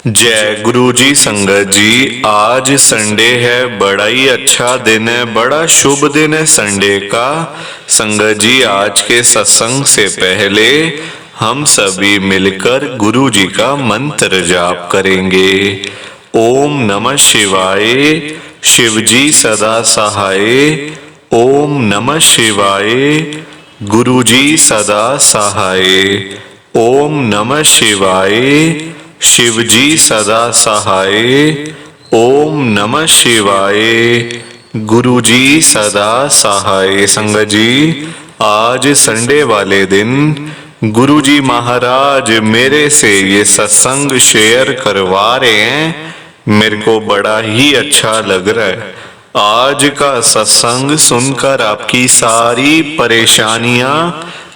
जय गुरु जी। संगत जी, आज संडे है, बड़ा ही अच्छा दिन है, बड़ा शुभ दिन है संडे का। संगत जी, आज के सत्संग से पहले हम सभी मिलकर गुरु जी का मंत्र जाप करेंगे। ओम नमः शिवाय, शिव जी सदा सहाय। ओम नमः शिवाय, गुरु जी सदा सहाय। ओम नमः शिवाय, शिव जी सदा सहाय। ओम नमः शिवाय, गुरु जी सदा सहाय। संगत जी, आज संडे वाले दिन गुरु जी महाराज मेरे से ये सत्संग शेयर करवा रहे हैं। मेरे को बड़ा ही अच्छा लग रहा है। आज का सत्संग सुनकर आपकी सारी परेशानियां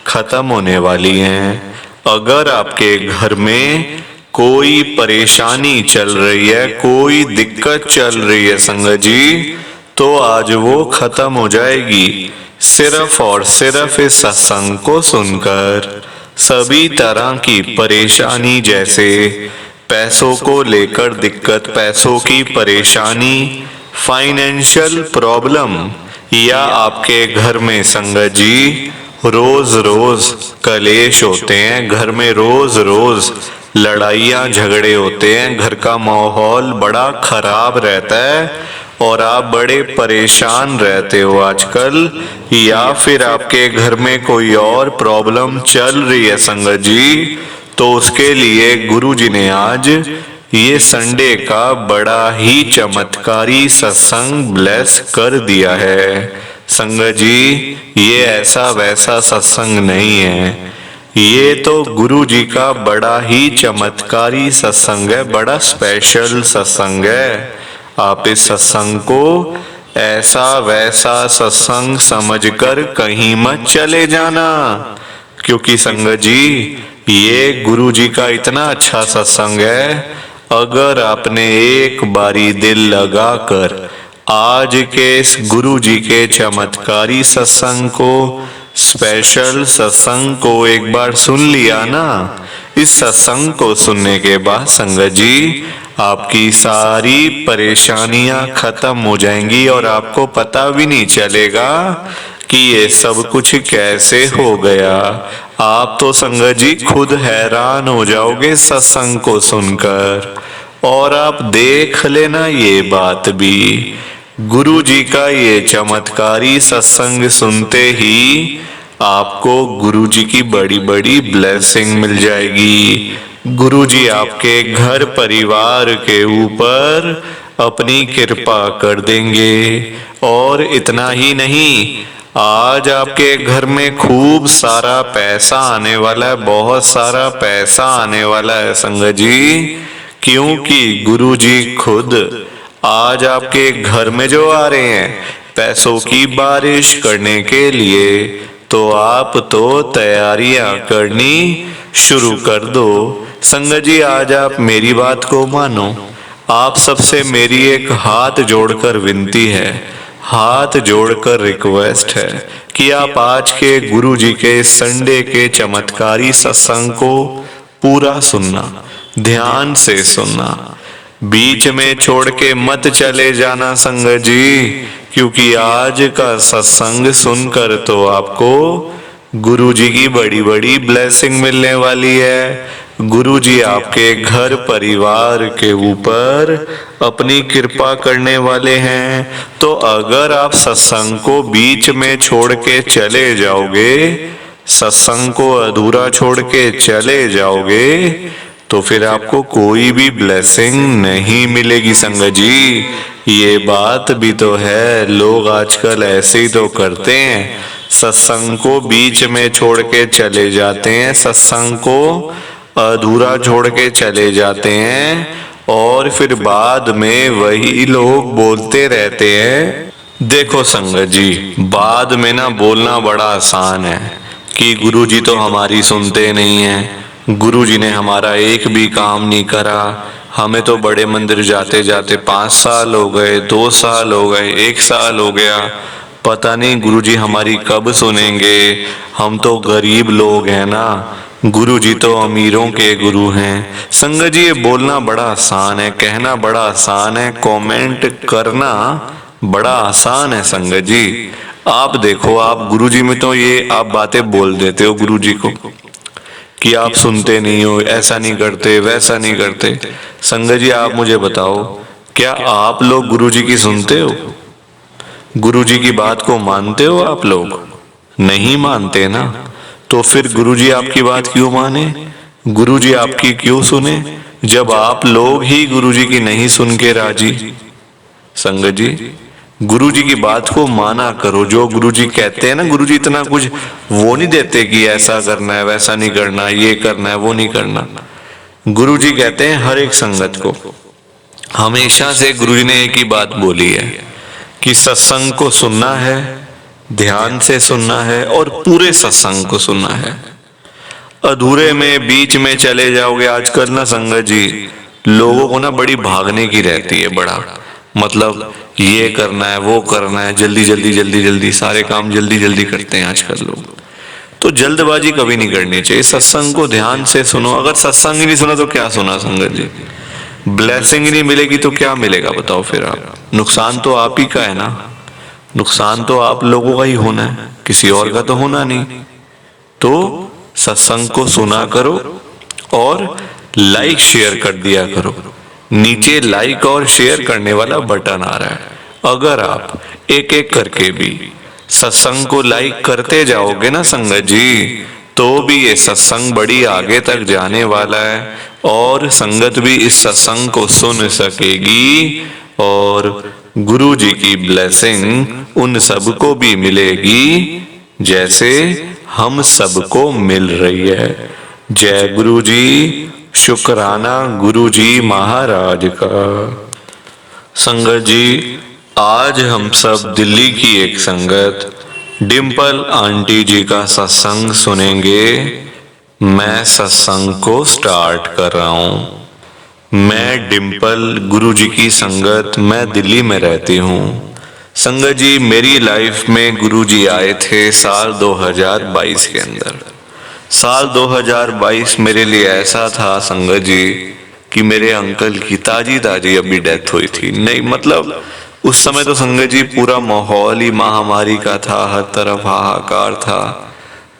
खत्म होने वाली हैं। अगर आपके घर में कोई परेशानी चल रही है, कोई दिक्कत चल रही है संगत जी, तो आज वो खत्म हो जाएगी सिर्फ और सिर्फ इस सत्संग को सुनकर। सभी तरह की परेशानी, जैसे पैसों को लेकर दिक्कत, पैसों की परेशानी, फाइनेंशियल प्रॉब्लम, या आपके घर में संगत जी रोज रोज कलेश होते हैं, घर में रोज रोज लड़ाइयाँ झगड़े होते हैं, घर का माहौल बड़ा खराब रहता है और आप बड़े परेशान रहते हो आजकल, या फिर आपके घर में कोई और प्रॉब्लम चल रही है संगत जी, तो उसके लिए गुरु जी ने आज ये संडे का बड़ा ही चमत्कारी सत्संग ब्लेस कर दिया है। संगत जी, ये ऐसा वैसा सत्संग नहीं है, ये तो गुरु जी का बड़ा ही चमत्कारी सत्संग है, बड़ा स्पेशल सत्संग है। आप इस सत्संग को ऐसा वैसा सत्संग समझकर कहीं मत चले जाना, क्योंकि संगत जी ये गुरु जी का इतना अच्छा सत्संग है। अगर आपने एक बारी दिल लगाकर आज के इस गुरु जी के चमत्कारी सत्संग को, स्पेशल सत्संग को एक बार सुन लिया ना, इस सत्संग को सुनने के बाद संगत जी आपकी सारी परेशानियां खत्म हो जाएंगी और आपको पता भी नहीं चलेगा कि ये सब कुछ कैसे हो गया। आप तो संगत जी खुद हैरान हो जाओगे सत्संग को सुनकर। और आप देख लेना ये बात भी, गुरु जी का ये चमत्कारी सत्संग सुनते ही आपको गुरु जी की बड़ी बड़ी ब्लेसिंग मिल जाएगी। गुरु जी आपके घर परिवार के ऊपर अपनी कृपा कर देंगे। और इतना ही नहीं, आज आपके घर में खूब सारा पैसा आने वाला है, बहुत सारा पैसा आने वाला है संगत जी, क्योंकि गुरु जी खुद आज आपके घर में जो आ रहे हैं पैसों की बारिश करने के लिए, तो आप तो तैयारियां करनी शुरू कर दो। संगत जी, आज आप मेरी बात को मानो। आप सबसे मेरी एक हाथ जोड़कर विनती है, हाथ जोड़कर रिक्वेस्ट है कि आप आज के गुरु जी के संडे के चमत्कारी सत्संग को पूरा सुनना, ध्यान से सुनना, बीच में छोड़ के मत चले जाना संगत जी, क्योंकि आज का सत्संग सुनकर तो आपको गुरु जी की बड़ी बड़ी ब्लेसिंग मिलने वाली है। गुरु जी आपके घर परिवार के ऊपर अपनी कृपा करने वाले हैं। तो अगर आप सत्संग को बीच में छोड़ के चले जाओगे, सत्संग को अधूरा छोड़ के चले जाओगे, तो फिर आपको कोई भी ब्लेसिंग नहीं मिलेगी संगत जी। ये बात भी तो है, लोग आजकल ऐसे ही तो करते हैं, सत्संग को बीच में छोड़ के चले जाते हैं, सत्संग को अधूरा छोड़ के चले जाते हैं, और फिर बाद में वही लोग बोलते रहते हैं। देखो संगत जी, बाद में ना बोलना बड़ा आसान है कि गुरु जी तो हमारी सुनते नहीं हैं, गुरु जी ने हमारा एक भी काम नहीं करा, हमें तो बड़े मंदिर जाते जाते 5 साल हो गए, 2 साल हो गए, 1 साल हो गया, पता नहीं गुरु जी हमारी कब सुनेंगे, हम तो गरीब लोग हैं ना, गुरु जी तो अमीरों के गुरु हैं। संगत जी ये बोलना बड़ा आसान है, कहना बड़ा आसान है, कमेंट करना बड़ा आसान है। संगत जी आप देखो, आप गुरु जी में तो ये आप बातें बोल देते हो गुरु जी को कि आप सुनते नहीं हो, ऐसा नहीं करते, वैसा नहीं करते। संगत जी आप मुझे बताओ, क्या आप लोग गुरु जी की सुनते हो? गुरु जी की बात को मानते हो आप लोग? नहीं मानते ना, तो फिर गुरुजी आपकी बात क्यों माने? गुरुजी आपकी क्यों सुने जब आप लोग ही गुरुजी की नहीं सुन के राजी? संगत जी गुरुजी की बात को माना करो। जो गुरुजी कहते हैं ना, गुरुजी इतना कुछ वो नहीं देते कि ऐसा करना है, वैसा नहीं करना, ये करना है, वो नहीं करना। गुरुजी कहते हैं हर एक संगत को, हमेशा से गुरुजी ने एक ही बात बोली है कि सत्संग को सुनना है, ध्यान से सुनना है और पूरे सत्संग को सुनना है। अधूरे में बीच में चले जाओगे। आजकल ना संगत जी लोगों को ना बड़ी भागने की रहती है, बड़ा मतलब ये करना है, वो करना है, जल्दी जल्दी जल्दी जल्दी सारे काम जल्दी जल्दी करते हैं आजकल लोग। तो जल्दबाजी कभी नहीं करनी चाहिए। सत्संग को ध्यान से सुनो। अगर सत्संग ही नहीं सुना तो क्या सुना संगत जी? ब्लेसिंग ही नहीं मिलेगी तो क्या मिलेगा बताओ? फिर आप नुकसान तो आप ही का है ना, नुकसान तो आप लोगों का ही होना है, किसी और का तो होना नहीं। तो सत्संग को सुना करो और लाइक शेयर कर दिया करो। नीचे लाइक और शेयर करने वाला बटन आ रहा है। अगर आप एक एक करके भी सत्संग को लाइक करते जाओगे ना संगत जी, तो भी ये सत्संग बड़ी आगे तक जाने वाला है और संगत भी इस सत्संग को सुन सकेगी और गुरु जी की ब्लेसिंग उन सबको भी मिलेगी जैसे हम सबको मिल रही है। जय गुरु जी, शुक्राना गुरु जी महाराज का। संगत जी आज हम सब दिल्ली की एक संगत डिम्पल आंटी जी का सत्संग सुनेंगे। मैं सत्संग को स्टार्ट कर रहा हूँ। मैं डिम्पल, गुरु जी की संगत, मैं दिल्ली में रहती हूँ। संगत जी मेरी लाइफ में गुरु जी आए थे साल 2022 के अंदर। साल 2022 मेरे लिए ऐसा था संगत जी कि मेरे अंकल की ताजी ताजी अभी डेथ हुई थी। नहीं मतलब उस समय तो संगत जी पूरा माहौल ही महामारी का था, हर तरफ हाहाकार था।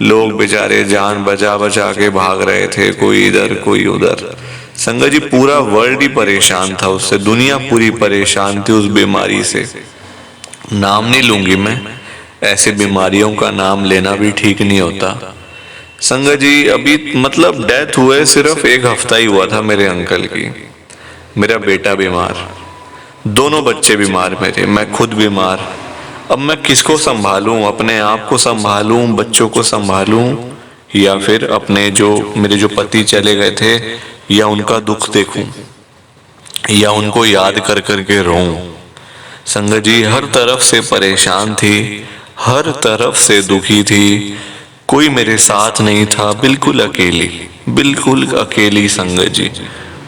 लोग बेचारे जान बचा बचा के भाग रहे थे, कोई इधर कोई उधर। संगत जी पूरा वर्ल्ड ही परेशान था उससे, दुनिया पूरी परेशान थी उस बीमारी से। नाम नहीं लूंगी मैं, ऐसी बीमारियों का नाम लेना भी ठीक नहीं होता। संगत जी अभी मतलब डेथ हुए सिर्फ एक हफ्ता ही हुआ था मेरे अंकल की। मेरा बेटा बीमार, दोनों बच्चे बीमार मेरे, मैं खुद बीमार। अब मैं किसको संभालूं? अपने आप को संभालूं, बच्चों को संभालूं, या फिर अपने जो मेरे जो पति चले गए थे या उनका दुख देखूं या उनको याद कर करके रोऊं। संगत जी हर तरफ से परेशान थी, हर तरफ से दुखी थी, कोई मेरे साथ नहीं था, बिल्कुल अकेली, बिल्कुल अकेली संगत जी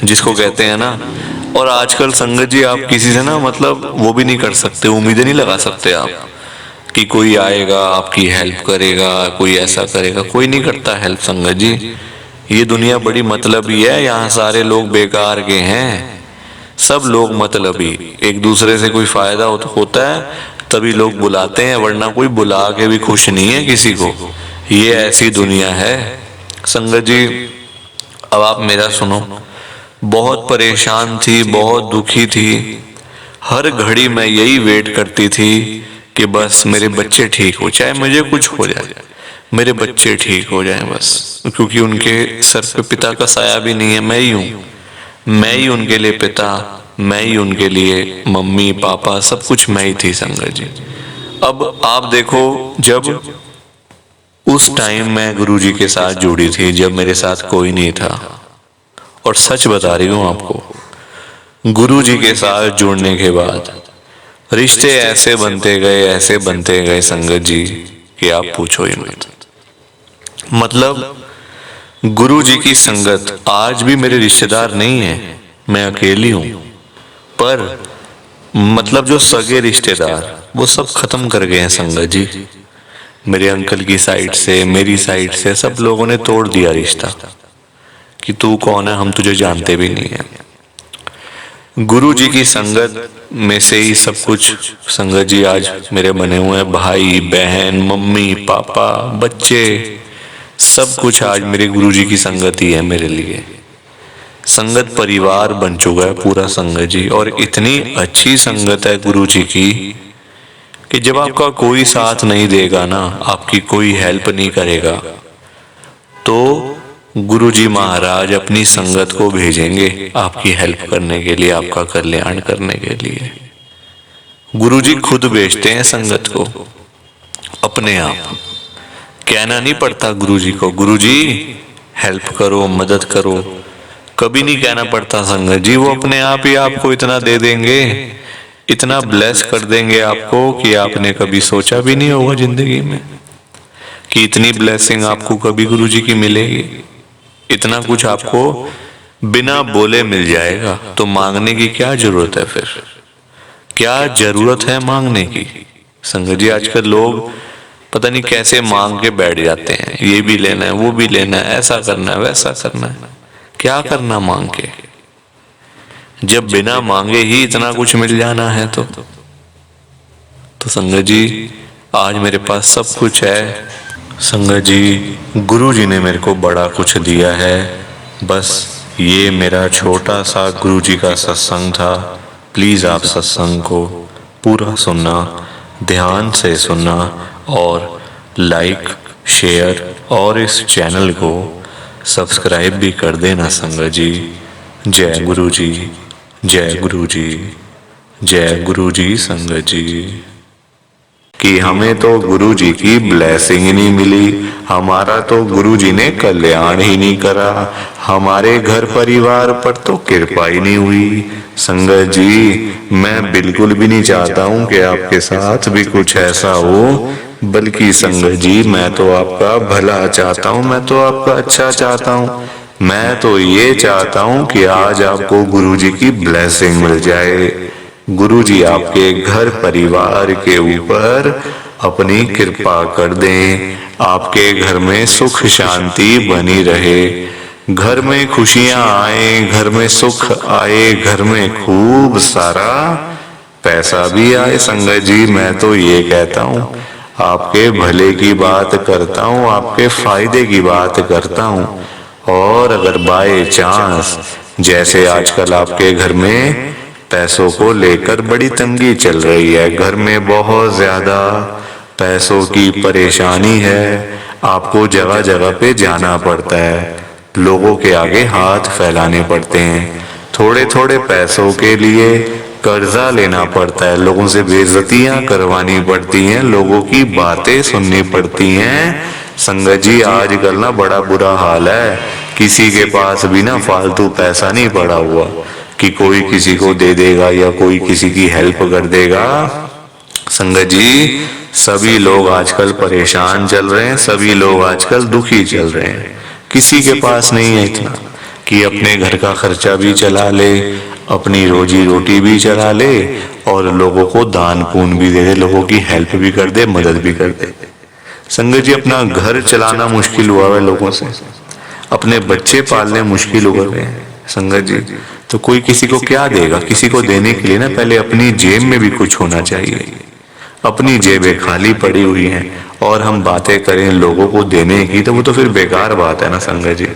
जिसको कहते हैं ना। और आजकल संगत जी आप किसी से ना मतलब वो भी नहीं कर सकते, उम्मीदें नहीं लगा सकते आप कि कोई आएगा आपकी हेल्प करेगा, कोई ऐसा करेगा, कोई नहीं करता हेल्प संगत जी। ये दुनिया बड़ी मतलबी है, यहाँ सारे लोग बेकार के हैं, सब लोग मतलबी, एक दूसरे से कोई फायदा होता है तभी लोग बुलाते हैं, वरना कोई बुला के भी खुश नहीं है किसी को। ये ऐसी दुनिया है संगत जी। अब आप मेरा सुनो। बहुत परेशान थी, बहुत दुखी थी, हर घड़ी मैं यही वेट करती थी कि बस मेरे बच्चे ठीक हो, चाहे मुझे कुछ हो जाए, मेरे बच्चे ठीक हो जाएं बस। क्योंकि उनके सर पे पिता का साया भी नहीं है, मैं ही हूँ, मैं ही उनके लिए पिता, मैं ही उनके लिए मम्मी पापा, सब कुछ मैं ही थी संगत जी। अब आप देखो, जब उस टाइम मैं गुरु जी के साथ जुड़ी थी, जब मेरे साथ कोई नहीं था, और सच बता रही हूँ आपको, गुरु जी के साथ जुड़ने के बाद रिश्ते ऐसे बनते गए, ऐसे बनते गए संगत जी कि आप पूछो ही मत। मतलब गुरु जी की संगत आज भी मेरे रिश्तेदार नहीं है, मैं अकेली हूं, पर मतलब जो सगे रिश्तेदार वो सब खत्म कर गए हैं संगत जी। मेरे अंकल की साइड से, मेरी साइड से सब लोगों ने तोड़ दिया रिश्ता कि तू कौन है, हम तुझे जानते भी नहीं है। गुरु जी की संगत में से ही सब कुछ संगत जी आज मेरे बने हुए हैं। भाई बहन, मम्मी पापा, बच्चे, सब कुछ आज मेरे गुरु जी की संगत ही है मेरे लिए। संगत परिवार बन चुका है पूरा संगत जी। और इतनी अच्छी संगत है गुरु जी की कि जब आपका कोई साथ नहीं देगा ना, आपकी कोई हेल्प नहीं करेगा, तो गुरु जी महाराज अपनी संगत को भेजेंगे आपकी हेल्प करने के लिए, आपका कल्याण करने के लिए। गुरु जी खुद भेजते हैं संगत को अपने आप। कहना नहीं पड़ता गुरु जी को, गुरु जी हेल्प करो, मदद करो, कभी नहीं कहना पड़ता संगत जी। वो अपने आप ही आपको इतना दे देंगे, इतना ब्लेस कर देंगे आपको कि आपने कभी सोचा भी नहीं होगा जिंदगी में कि इतनी ब्लेसिंग आपको कभी गुरु जी की मिलेगी। इतना कुछ आपको बिना बोले मिल जाएगा, तो मांगने की क्या जरूरत है फिर? क्या जरूरत है मांगने की? संगत जी आजकल लोग पता नहीं कैसे मांग के बैठ जाते हैं, ये भी लेना है, वो भी लेना है, ऐसा करना है, वैसा करना है। क्या करना मांग के, जब बिना मांगे ही इतना कुछ मिल जाना है तो संगत जी आज मेरे पास सब कुछ है। संगत जी गुरु जी ने मेरे को बड़ा कुछ दिया है। बस ये मेरा छोटा सा गुरु जी का सत्संग था। प्लीज आप सत्संग को पूरा सुनना, ध्यान से सुनना और लाइक, शेयर और इस चैनल को सब्सक्राइब भी कर देना संगत जी। जय गुरु जी, जय गुरु जी, जय गुरु जी। संगत जी कि हमें तो गुरु जी की ब्लेसिंग ही नहीं मिली, हमारा तो गुरु जी ने कल्याण ही नहीं करा, हमारे घर परिवार पर तो कृपा ही नहीं हुई। संगत जी मैं बिल्कुल भी नहीं चाहता हूँ कि आपके साथ भी कुछ ऐसा हो, बल्कि संगत जी मैं तो आपका भला चाहता हूँ, मैं तो आपका अच्छा चाहता हूँ। मैं तो ये चाहता हूँ कि आज आपको गुरु जी की ब्लेसिंग मिल जाए, गुरु जी आपके घर परिवार के ऊपर अपनी कृपा कर दें, आपके घर में सुख शांति बनी रहे, घर में खुशियां आए, घर में सुख आए, घर में खूब सारा पैसा भी आए। संगत जी मैं तो ये कहता हूँ, आपके भले की बात करता हूँ, आपके फायदे की बात करता हूँ। और अगर बाय चांस जैसे आजकल आपके घर में पैसों को लेकर बड़ी तंगी चल रही है, घर में बहुत ज्यादा पैसों की परेशानी है, आपको जगह जगह पे जाना पड़ता है, लोगों के आगे हाथ फैलाने पड़ते हैं, थोड़े थोड़े पैसों के लिए कर्जा लेना पड़ता है, लोगों से बेइज्जतियां करवानी पड़ती हैं, लोगों की बातें सुननी पड़ती हैं। संगत जी आजकल ना बड़ा बुरा हाल है, किसी के पास भी ना फालतू पैसा नहीं पड़ा हुआ कि कोई किसी को दे देगा या कोई किसी की हेल्प कर देगा। संगत जी सभी लोग आजकल परेशान चल रहे हैं, सभी लोग आजकल दुखी चल रहे हैं, किसी के पास नहीं है इतना कि अपने घर का खर्चा भी चला ले, अपनी रोजी रोटी भी चला ले और लोगों को दान पुण्य भी दे दे, लोगों की हेल्प भी कर दे, मदद भी कर दे। संगत जी अपना घर चलाना मुश्किल हुआ है लोगों से, अपने बच्चे पालने मुश्किल हो गए हैं। संगत जी तो कोई किसी को क्या देगा? किसी को देने के लिए ना पहले अपनी जेब में भी कुछ होना चाहिए। अपनी जेबें खाली पड़ी हुई हैं और हम बातें करें लोगों को देने की, तो वो तो फिर बेकार बात है ना संगत जी,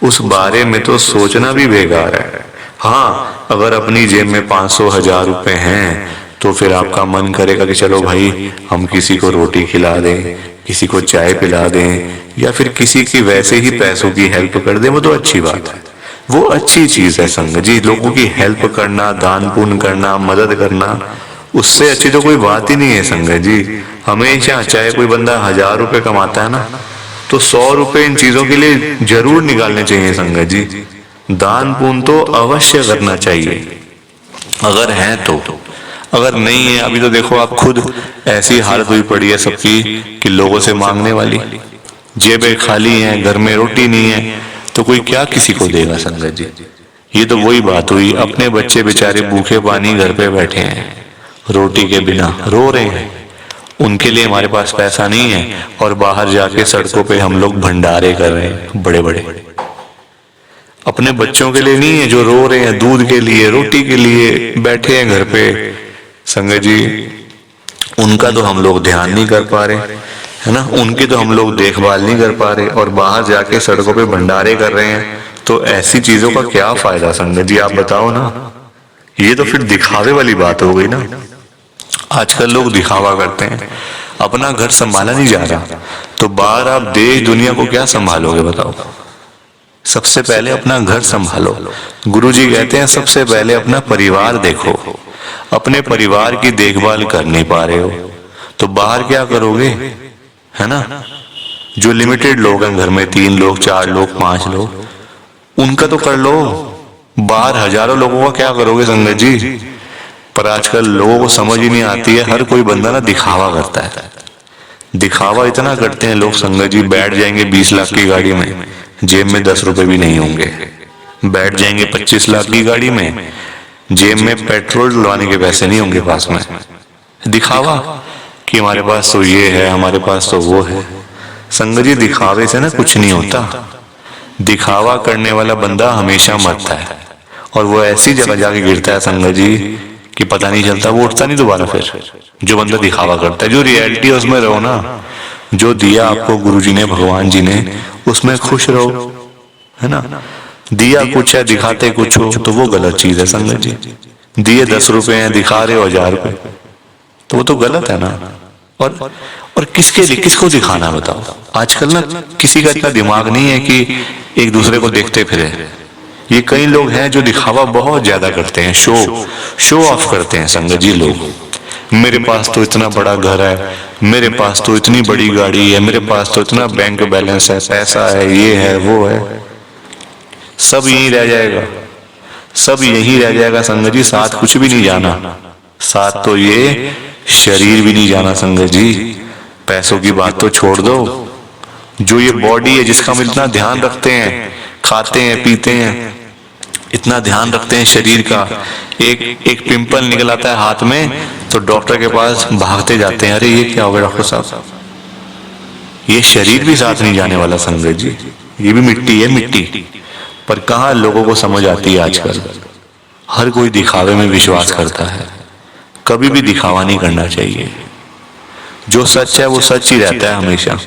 उस बारे में तो सोचना भी बेकार है। हाँ अगर अपनी जेब में 500-1000 रुपए हैं तो फिर आपका मन करेगा कि चलो भाई हम किसी को रोटी खिला दें, किसी को चाय पिला दें या फिर किसी की वैसे ही पैसों की हेल्प कर दें, वो तो अच्छी बात है, वो अच्छी चीज है संगत जी। लोगों की हेल्प करना, दान पुण्य करना, मदद करना, उससे अच्छी तो कोई बात ही नहीं है संगत जी। हमेशा चाहे कोई बंदा 1000 रुपए कमाता है ना, तो 100 रुपए इन चीजों के लिए जरूर निकालने चाहिए संगत जी। दान पुण्य तो अवश्य करना चाहिए अगर है तो, अगर नहीं है अभी तो देखो आप खुद ऐसी हालत हुई पड़ी है सबकी कि लोगों से मांगने वाली, जेबें खाली हैं, घर में रोटी नहीं है, तो कोई क्या किसी को देगा संगत जी। ये तो वही बात हुई, अपने बच्चे बेचारे भूखे पानी घर पे बैठे हैं, रोटी के बिना रो रहे हैं, उनके लिए हमारे पास पैसा नहीं है और बाहर जाके सड़कों पे हम लोग भंडारे कर रहे हैं बड़े बड़े। अपने बच्चों के लिए नहीं है जो रो रहे हैं दूध के लिए, रोटी के लिए बैठे हैं घर पे। संगत जी, उनका तो हम लोग ध्यान नहीं कर पा रहे, है ना, उनकी तो हम लोग देखभाल नहीं कर पा रहे और बाहर जाके सड़कों पे भंडारे कर रहे हैं। तो ऐसी चीजों का क्या फायदा संगत जी, आप बताओ ना। ये तो फिर दिखावे वाली बात हो गई ना। आजकल लोग दिखावा करते हैं, अपना घर संभाला नहीं जा रहा, तो बाहर आप देश दुनिया को क्या संभालोगे बताओ। सबसे पहले अपना घर संभालो। गुरुजी कहते हैं सबसे पहले अपना परिवार देखो। अपने परिवार की देखभाल कर नहीं पा रहे हो तो बाहर क्या करोगे, है ना। जो लिमिटेड लोग हैं घर में, 3 लोग 4 लोग 5 लोग, उनका तो कर लो। बाहर हजारों लोगों का क्या करोगे संगत जी। पर आजकल लोगों को समझ ही नहीं आती है, हर कोई बंदा ना दिखावा करता है। दिखावा इतना करते हैं लोग संगत जी, बैठ जाएंगे 20 लाख की गाड़ी में, जेब में 10 रुपए भी नहीं होंगे। बैठ जाएंगे 25 लाख की गाड़ी में, जेब में पेट्रोल डलवाने के पैसे नहीं होंगे पास में। दिखावा कि हमारे पास तो ये है, हमारे पास तो वो है। संगत जी, दिखावे से ना कुछ नहीं होता। दिखावा करने वाला बंदा हमेशा मरता है और वो ऐसी जगह जाके गिरता है संगत जी कि पता नहीं चलता, वो उठता नहीं दोबारा फिर। जो बंदा दिखावा करता है, जो रियलिटी है उसमें रहो ना। जो दिया आपको गुरुजी ने, भगवान जी ने, उसमें खुश रहो, है ना। दिया कुछ है, दिखाते कुछ हो तो वो गलत चीज है संगत जी। दिए 10 रुपए हैं, दिखा रहे हो 1000 रुपए, तो वो तो गलत है ना। और किसके लिए, किसको दिखाना बताओ। आजकल ना किसी का इतना दिमाग नहीं है कि एक दूसरे को देखते फिरे। ये कई लोग हैं जो दिखावा बहुत ज्यादा करते हैं, शो ऑफ करते हैं संगत जी लोग। मेरे पास तो इतना बड़ा घर है, मेरे पास तो इतनी बड़ी गाड़ी है, मेरे पास तो इतना बैंक बैलेंस है, पैसा है, ये है वो है। सब यहीं रह जाएगा, सब यहीं रह जाएगा संगत जी। साथ कुछ भी नहीं जाना, साथ तो ये शरीर भी नहीं जाना संगत जी। पैसों की बात तो छोड़ दो, जो ये बॉडी है जिसका हम इतना ध्यान रखते हैं, खाते हैं पीते हैं, इतना ध्यान रखते हैं शरीर का, एक पिंपल निकल आता है हाथ में तो डॉक्टर के पास भागते जाते हैं, अरे ये क्या हो गया डॉक्टर साहब। ये शरीर भी साथ नहीं जाने वाला संगत जी, ये भी मिट्टी है, मिट्टी। पर कहाँ लोगों को समझ आती है आजकल। हर कोई दिखावे में विश्वास करता है, कभी भी दिखावा नहीं करना चाहिए। जो सच है वो सच ही रहता है हमेशा,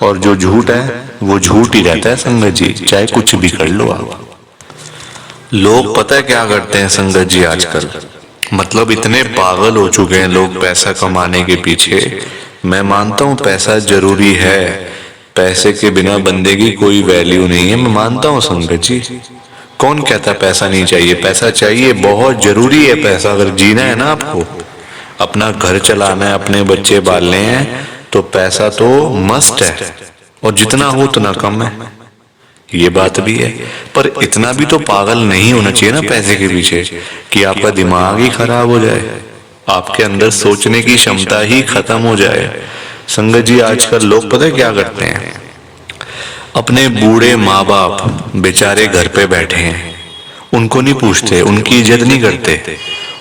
और जो झूठ है वो झूठ ही रहता है संगत जी, चाहे कुछ भी कर लो आप। लोग पता है क्या करते हैं संगत जी आजकल, मतलब इतने पागल हो चुके हैं लोग पैसा कमाने के पीछे। मैं मानता हूँ पैसा जरूरी है, पैसे के बिना बंदे की कोई वैल्यू नहीं है, मैं मानता हूँ संगत जी। कौन कहता है पैसा नहीं चाहिए, पैसा चाहिए, बहुत जरूरी है पैसा। अगर जीना है ना आपको, अपना घर चलाना है, अपने बच्चे पालने हैं, तो पैसा तो मस्ट है, और जितना हो उतना कम है, ये बात भी है। पर इतना भी तो पागल नहीं होना चाहिए ना पैसे के पीछे कि आपका दिमाग ही खराब हो जाए, आपके अंदर सोचने की क्षमता ही खत्म हो जाए। संगत जी, आजकल लोग पता है क्या करते हैं, अपने बूढ़े माँ बाप बेचारे घर पे बैठे हैं, उनको नहीं पूछते, उनकी इज्जत नहीं करते,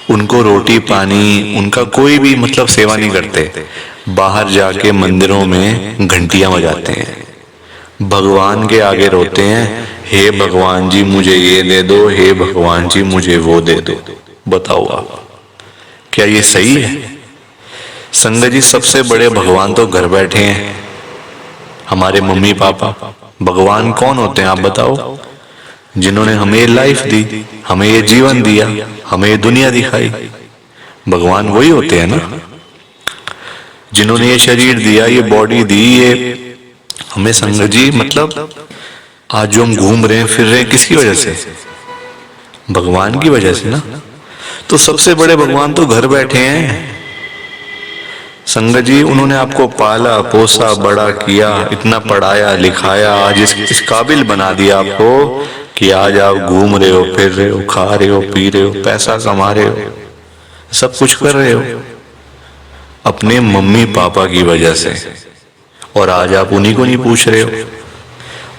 उनको रोटी पानी, उनका कोई भी मतलब सेवा नहीं करते। बाहर जाके मंदिरों में घंटियां बजाते हैं, भगवान के आगे रोते हैं, हे भगवान जी मुझे ये दे दो, हे भगवान जी मुझे वो दे दो। बताओ आप, क्या ये सही है? संगत जी, सबसे बड़े भगवान तो घर बैठे हैं, हमारे मम्मी पापा। भगवान कौन होते हैं आप बताओ? जिन्होंने हमें लाइफ दी, हमें ये जीवन दिया, हमें ये दुनिया दिखाई, भगवान वही होते हैं ना। जिन्होंने ये शरीर दिया, ये बॉडी दी, ये हमें संगत जी, मतलब आज जो हम घूम रहे हैं फिर रहे हैं, किसकी वजह से? भगवान की वजह से ना। तो सबसे बड़े भगवान तो घर बैठे हैं संगत जी। उन्होंने आपको पाला पोसा बड़ा किया, इतना पढ़ाया लिखाया, आज इस काबिल बना दिया आपको कि आज आप घूम रहे हो, फिर रहे हो, खा रहे हो, पी रहे हो, पैसा कमा रहे हो, सब कुछ कर रहे हो अपने मम्मी पापा की वजह से। और आज आप उन्हीं को नहीं पूछ रहे हो,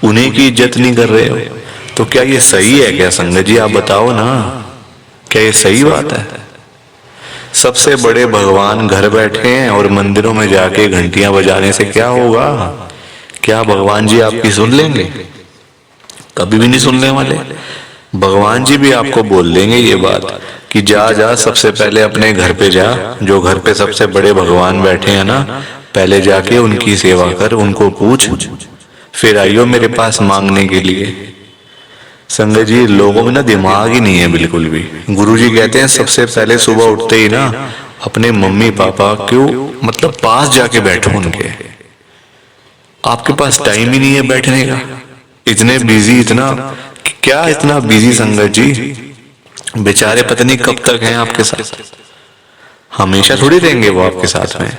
उन्हीं की इज्जत नहीं कर रहे हो। तो क्या ये सही है क्या संगत जी? आप बताओ ना, क्या ये सही बात है? सबसे बड़े भगवान घर बैठे हैं और मंदिरों में जाके घंटियां बजाने से क्या होगा? क्या भगवान जी आपकी सुन लेंगे? कभी भी नहीं सुनने वाले। भगवान जी भी आपको बोल देंगे ये बात कि जा जा सबसे पहले अपने घर पे जा, जो घर पे सबसे बड़े भगवान बैठे हैं ना, पहले जाके उनकी सेवा कर, उनको पूछ, फिर आइयो मेरे पास मांगने के लिए। संगत जी, लोगों में ना दिमाग ही नहीं है बिल्कुल भी। गुरुजी कहते हैं सबसे पहले सुबह उठते ही ना अपने मम्मी पापा क्यों मतलब पास जाके बैठो उनके। आपके पास टाइम ही नहीं है बैठने का, इतने बिजी, इतना क्या इतना बिजी संगत जी, बेचारे पता नहीं कब तक हैं आपके साथ, हमेशा थोड़ी रहेंगे वो आपके साथ में,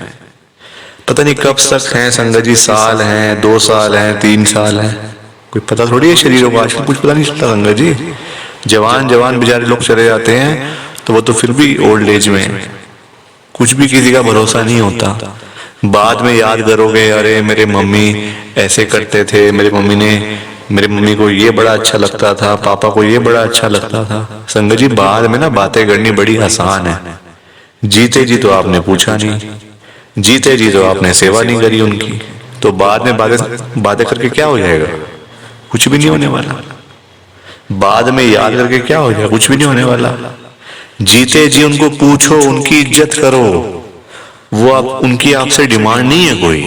पता नहीं कब तक हैं संगत जी, साल हैं, 2 साल हैं, 3 साल हैं, कोई पता थोड़ी है शरीरों का, आजकल कुछ पता नहीं चलता संगत जी। जवान जवान बेचारे लोग चले जाते हैं तो वो तो फिर भी ओल्ड एज में, कुछ भी किसी का भरोसा नहीं होता। बाद में याद करोगे, अरे मेरे मम्मी ऐसे करते थे, मेरे मम्मी को ये बड़ा अच्छा लगता था, पापा को ये बड़ा अच्छा लगता था। संगत जी, बाद में ना बातें करनी बड़ी आसान है, जीते जी तो आपने पूछा नहीं, जीते जी तो आपने सेवा नहीं करी उनकी, तो बाद में बातें करके क्या हो जाएगा? कुछ भी नहीं होने वाला। बाद में याद करके क्या हो जाएगा? कुछ भी नहीं होने वाला। जीते जी उनको पूछो, उनकी इज्जत करो, वो आप उनकी आपसे डिमांड नहीं है कोई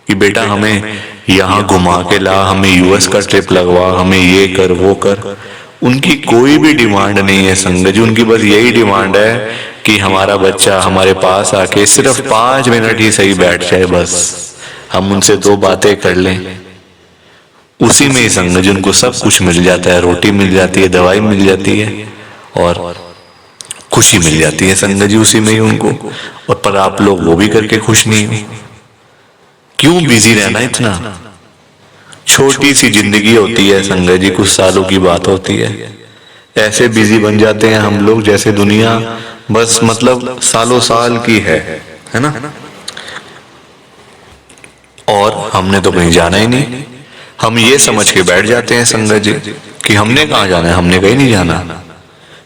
कि बेटा हमें यहाँ घुमा के ला, हमें यूएस का ट्रिप लगवा, हमें ये कर वो कर, उनकी कोई भी डिमांड नहीं है संगत जी। उनकी बस यही डिमांड है कि हमारा बच्चा हमारे पास आके सिर्फ 5 मिनट ही सही बैठ जाए, बस हम उनसे 2 बातें कर लें, उसी में ही संगत जी उनको सब कुछ मिल जाता है, रोटी मिल जाती है, दवाई मिल जाती है और खुशी मिल जाती है संगत जी उसी में ही उनको। और पर आप लोग वो भी करके खुश नहीं हो, क्यों बिजी रहना इतना? छोटी सी जिंदगी होती है संगत जी, कुछ सालों की बात होती है, ऐसे बिजी बन जाते हैं हम लोग जैसे दुनिया बस मतलब सालों साल की है ना। और हमने तो कहीं जाना ही नहीं, हम ये समझ के बैठ जाते हैं संगत जी कि हमने कहाँ जाना है, हमने कहीं नहीं जाना।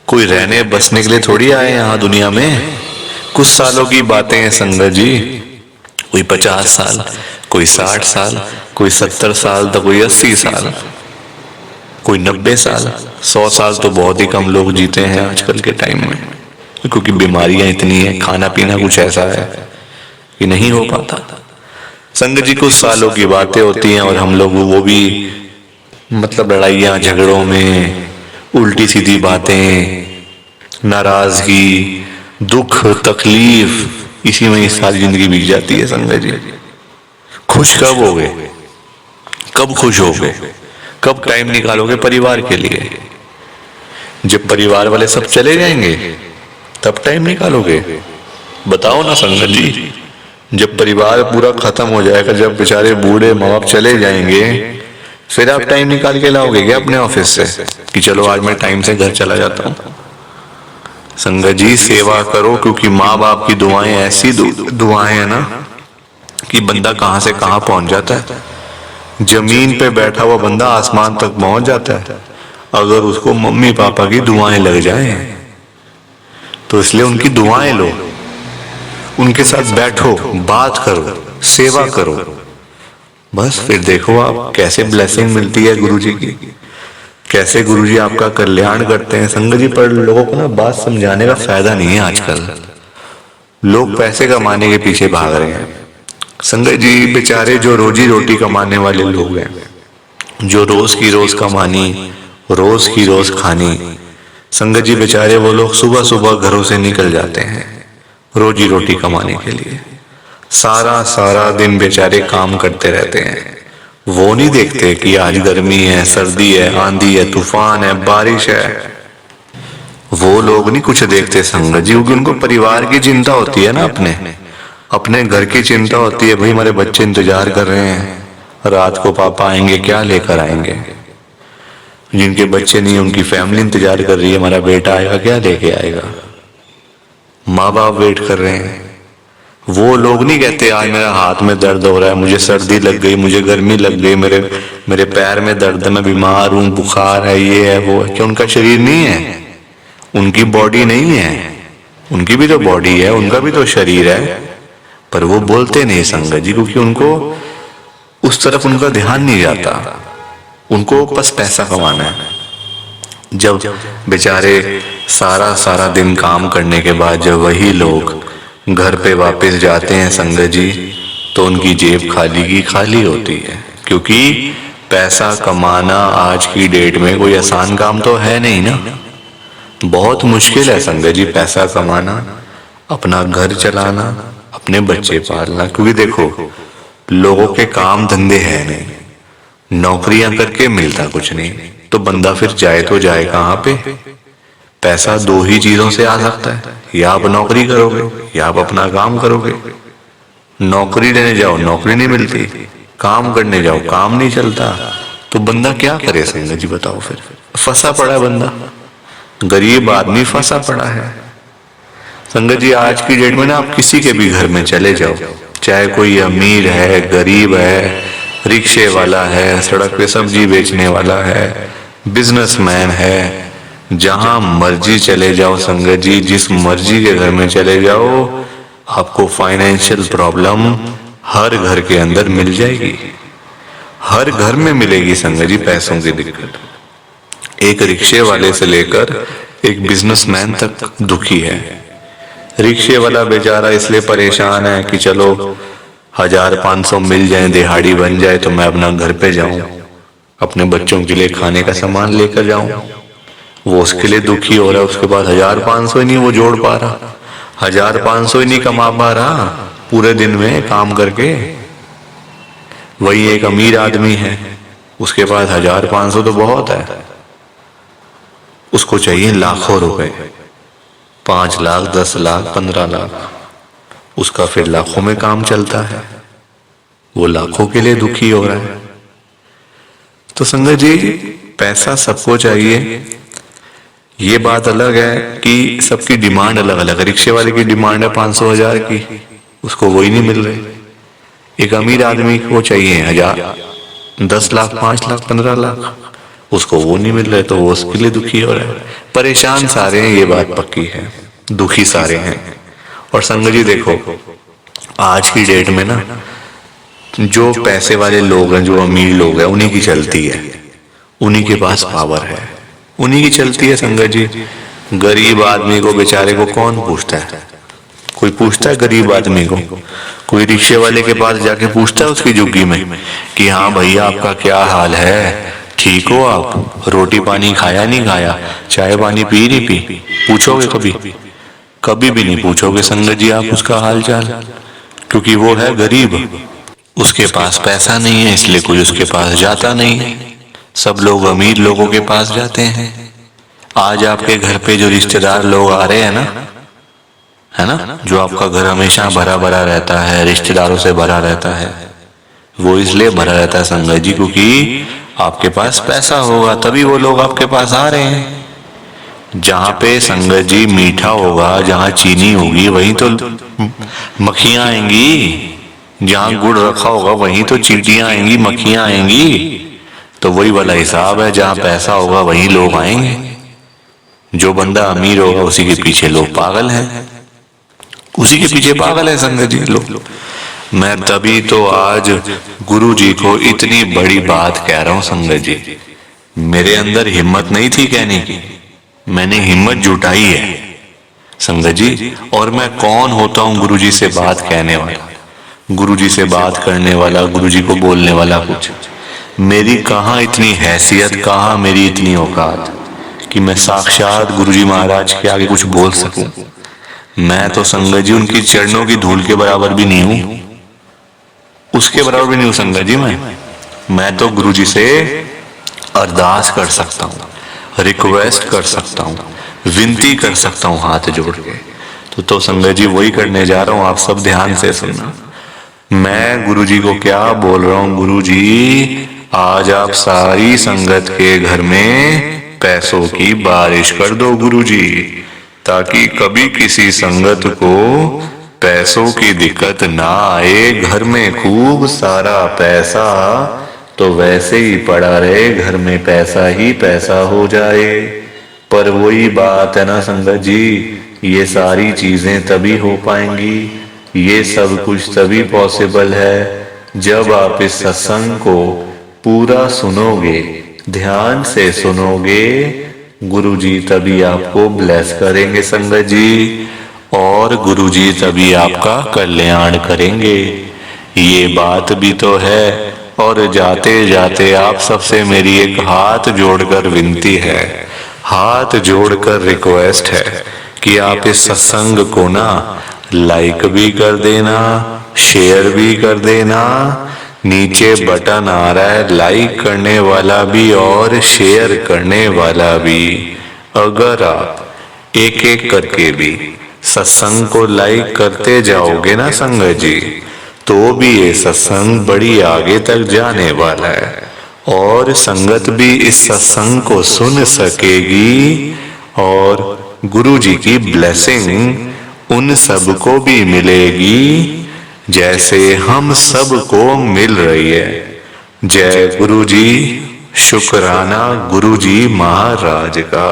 कोई रहने बसने के लिए थोड़ी आए यहाँ दुनिया में, कुछ सालों की बातें हैं संगत जी, कोई 50 साल, कोई 60 साल, कोई 70 साल, तो कोई 80 साल, कोई 90 साल, 100 साल तो बहुत ही कम लोग जीते हैं आजकल के टाइम में, क्योंकि बीमारियां इतनी है, खाना पीना कुछ ऐसा है कि नहीं हो पाता। संगत जी, कुछ सालों की बातें होती हैं और हम लोग वो भी मतलब लड़ाइयाँ झगड़ों में, उल्टी सीधी बातें, नाराजगी, दुख तकलीफ, इसी में सारी जिंदगी बीत जाती है संगत जी। खुश कब होगे? कब खुश होगे? कब टाइम निकालोगे परिवार के लिए? जब परिवार वाले सब चले जाएंगे तब टाइम निकालोगे? बताओ ना संगत जी। जब परिवार पूरा खत्म हो जाएगा, जब बेचारे बूढ़े माँ बाप चले जाएंगे, फिर आप टाइम निकाल के लाओगे क्या अपने ऑफिस से कि चलो आज मैं टाइम से घर चला जाता हूँ? संगत जी, सेवा करो, क्योंकि माँ बाप की दुआएं ऐसी दुआएं है ना कि बंदा कहाँ से कहाँ पहुंच जाता है। जमीन पे बैठा हुआ बंदा आसमान तक पहुंच जाता है अगर उसको मम्मी पापा की दुआएं लग जाएं। तो इसलिए उनकी दुआएं लो, उनके साथ बैठो, बात करो, सेवा करो, बस फिर देखो आप कैसे ब्लेसिंग मिलती है गुरुजी की, कैसे गुरुजी आपका कल्याण करते हैं संगत जी। पर लोगों को ना बात समझाने का फायदा नहीं है आजकल, लोग पैसे कमाने के पीछे भाग रहे हैं संगत जी। बेचारे जो रोजी रोटी कमाने वाले लोग हैं, जो रोज की रोज कमानी, रोज की रोज खानी, संगत जी बेचारे वो लोग सुबह सुबह घरों से निकल जाते हैं रोजी रोटी कमाने के लिए, सारा सारा दिन बेचारे काम करते रहते हैं। वो नहीं देखते कि आज गर्मी है, सर्दी है, आंधी है, तूफान है, बारिश है, वो लोग नहीं कुछ देखते संगत जी, क्योंकि उनको परिवार की चिंता होती है ना, अपने घर की चिंता होती है। भाई हमारे बच्चे इंतजार कर रहे हैं, रात को पापा आएंगे, क्या लेकर आएंगे। जिनके बच्चे नहीं, उनकी फैमिली इंतजार कर रही है, हमारा बेटा आएगा, क्या लेके आएगा। माँ बाप वेट कर रहे हैं। वो लोग नहीं कहते आज मेरा हाथ में दर्द हो रहा है, मुझे सर्दी लग गई, मुझे गर्मी लग गई, मेरे पैर में दर्द है, मैं बीमार हूँ, बुखार है, ये है वो है। क्या उनका शरीर नहीं है, उनकी बॉडी नहीं है, उनकी भी तो बॉडी है, उनका भी तो शरीर है, पर वो बोलते नहीं संगत जी, क्योंकि उनको उस तरफ उनका ध्यान नहीं जाता। उनको बस पैसा कमाना है। जब बेचारे सारा सारा दिन काम करने के बाद जब वही लोग घर पे वापस जाते हैं संगत जी, तो उनकी जेब खाली की खाली होती है। क्योंकि पैसा कमाना आज की डेट में कोई आसान काम तो है नहीं ना, बहुत मुश्किल है संगत जी पैसा कमाना, अपना घर चलाना, अपने बच्चे पालना। क्योंकि देखो लोगों के काम धंधे है नहीं, नौकरियां करके मिलता कुछ नहीं, तो बंदा फिर जाए तो जाए कहाँ पे। पैसा दो ही चीजों से आ सकता है, या आप नौकरी करोगे या आप अपना काम करोगे। नौकरी लेने जाओ नौकरी नहीं मिलती, काम करने जाओ काम नहीं चलता, तो बंदा क्या करे संगत जी बताओ। फिर फंसा पड़ा है बंदा, गरीब आदमी फंसा पड़ा है संगत जी। आज की डेट में ना आप किसी के भी घर में चले जाओ, चाहे कोई अमीर है गरीब है, रिक्शे वाला है, सड़क पे सब्जी बेचने वाला है, बिजनेसमैन है, जहां मर्जी चले जाओ संगत जी, जिस मर्जी के घर में चले जाओ, आपको फाइनेंशियल प्रॉब्लम हर घर के अंदर मिल जाएगी, हर घर में मिलेगी संगत जी पैसों की दिक्कत। एक रिक्शे वाले से लेकर एक बिजनेसमैन तक दुखी है। रिक्शे वाला बेचारा इसलिए परेशान है कि चलो 1500 मिल जाए, दिहाड़ी बन जाए तो मैं अपना घर पे जाऊं, अपने बच्चों के लिए खाने का सामान लेकर जाऊं। वो उसके लिए दुखी हो रहा है, उसके बाद 1500 ही नहीं वो जोड़ पा रहा, 1500 ही नहीं कमा पा रहा पूरे दिन में काम करके। वही एक अमीर आदमी है, उसके पास 1500 तो बहुत है, उसको चाहिए लाखों रुपए, 5 लाख 10 लाख 15 लाख, उसका फिर लाखों में काम चलता है, वो लाखों के लिए दुखी हो रहा है। तो संगत जी पैसा सबको चाहिए, ये बात अलग है कि सबकी डिमांड अलग अलग है। रिक्शे वाले की डिमांड है 500 1000 की, उसको वही नहीं मिल रही। एक अमीर आदमी को चाहिए 1000 10 लाख 5 लाख 15 लाख, उसको वो नहीं मिल रहे, तो वो उसके लिए दुखी हो रहा है। परेशान सारे हैं, ये बात पक्की है, दुखी सारे हैं। और संगत जी देखो आज की डेट में ना जो पैसे वाले लोग हैं, जो अमीर लोग हैं, उन्हीं की चलती है, उन्हीं के पास पावर है, उन्हीं की चलती है संगत जी। गरीब आदमी को बेचारे को कौन पूछता है? कोई पूछता है गरीब आदमी को? कोई रिक्शे वाले के पास जाके पूछता है उसकी झुग्गी में कि हाँ भैया आपका क्या हाल है, ठीक हो आप, रोटी पानी खाया नहीं खाया, चाय पानी पी नहीं पी? पूछोगे कभी? कभी भी नहीं पूछोगे संगत जी आप उसका हाल चाल, क्योंकि वो है गरीब, उसके पास पैसा नहीं है, इसलिए कोई उसके पास जाता नहीं है। सब लोग अमीर लोगों के पास जाते हैं। आज आपके घर पे जो रिश्तेदार लोग आ रहे हैं ना, है ना, जो आपका घर हमेशा भरा भरा रहता है, रिश्तेदारों से भरा रहता है, वो इसलिए भरा रहता है संगत जी क्योंकि आपके पास पैसा होगा, तभी वो लोग आपके पास आ रहे हैं। जहां पे संगत जी मीठा होगा, जहां चीनी होगी, वहीं तो मक्खियां आएंगी। जहां गुड़ रखा होगा वहीं तो चींटियां आएंगी, मक्खियां आएंगी। तो वही वाला हिसाब है, जहां पैसा होगा वहीं लोग आएंगे। जो बंदा अमीर होगा उसी के पीछे लोग पागल हैं, उसी के पीछे पागल है संगत जी लोग। मैं तभी तो आज गुरु जी को इतनी बड़ी बात कह रहा हूं संगत जी। मेरे अंदर हिम्मत नहीं थी कहने की, मैंने हिम्मत जुटाई है संगत जी। और मैं कौन होता हूं गुरु जी से बात कहने वाला, गुरु जी से बात करने वाला, गुरु जी को बोलने वाला? कुछ मेरी कहाँ इतनी हैसियत, कहाँ मेरी इतनी औकात कि मैं साक्षात गुरु जी महाराज के आगे कुछ बोल सकूं। मैं तो संगत जी उनकी चरणों की धूल के बराबर भी नहीं हूं, उसके बराबर भी नहीं हूं संगत जी। मैं तो गुरु जी से अरदास कर सकता हूं, रिक्वेस्ट कर सकता हूं, विनती कर सकता हूं हाथ जोड़ के। तो संगत जी वही करने जा रहा हूं, आप सब ध्यान से सुनना। मैं गुरु जी को क्या बोल रहा हूं, गुरु जी आज आप सारी संगत के घर में पैसों की बारिश कर दो गुरु जी, ताकि कभी किसी संगत को पैसों की दिक्कत ना आए। घर में खूब सारा पैसा तो वैसे ही पड़ा रहे, घर में पैसा ही पैसा हो जाए। पर वही बात है ना संगत जी, ये सारी चीजें तभी हो पाएंगी, ये सब कुछ तभी पॉसिबल है जब आप इस सत्संग को पूरा सुनोगे, ध्यान से सुनोगे। गुरुजी तभी आपको ब्लेस करेंगे संगत जी, और गुरुजी तभी आपका कल्याण करेंगे। ये बात भी तो है। और जाते जाते आप सबसे मेरी एक हाथ जोड़कर विनती है, हाथ जोड़कर रिक्वेस्ट है कि आप इस सत्संग को ना लाइक भी कर देना, शेयर भी कर देना। नीचे बटन आ रहा है लाइक करने वाला भी और शेयर करने वाला भी। अगर आप एक एक करके भी सत्संग को लाइक करते जाओगे ना संगत जी, तो भी ये सत्संग बड़ी आगे तक जाने वाला है, और संगत भी इस सत्संग को सुन सकेगी, और गुरु जी की ब्लेसिंग उन सब को भी मिलेगी जैसे हम सब को मिल रही है। जय गुरु जी, शुक्राना गुरु जी महाराज का।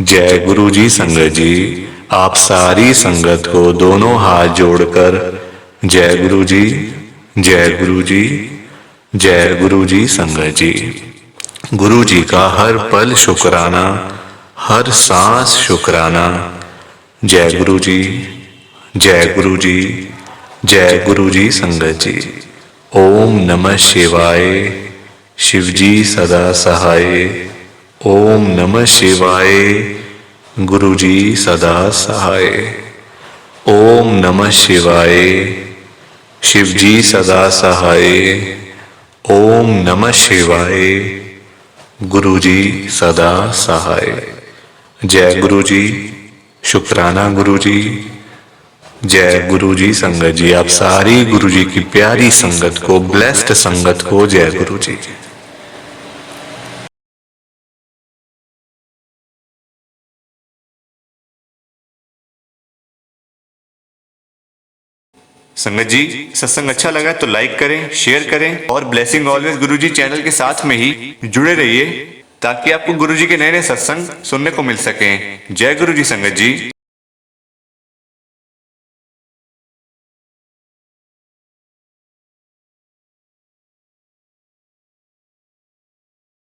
जय गुरु जी संगत जी, आप सारी संगत को दोनों हाथ जोड़कर जय गुरु जी, जय गुरु जी, जय गुरु जी संगत जी। गुरु जी का हर पल शुक्राना, हर सांस शुक्राना। जय गुरु जी, जय गुरु जी, जय गुरु जी संगत जी। ओम नमः शिवाय। शिव जी सदा सहाय। ओम नमः शिवाय। गुरु जी सदा सहाय। ओम नमः शिवाय। शिव जी सदा सहाय। ओम नमः शिवाय। गुरु जी सदा सहाय। जय गुरु जी, शुक्राना गुरु जी। जय गुरु जी संगत जी, आप सारी गुरु जी की प्यारी संगत को, ब्लेस्ड संगत को जय गुरु जी। संगत जी, सत्संग अच्छा लगा तो लाइक करें, शेयर करें, और ब्लेसिंग ऑलवेज गुरुजी चैनल के साथ में ही जुड़े रहिए, ताकि आपको गुरुजी के नए नए सत्संग सुनने को मिल सकें। जय गुरु जी संगत जी।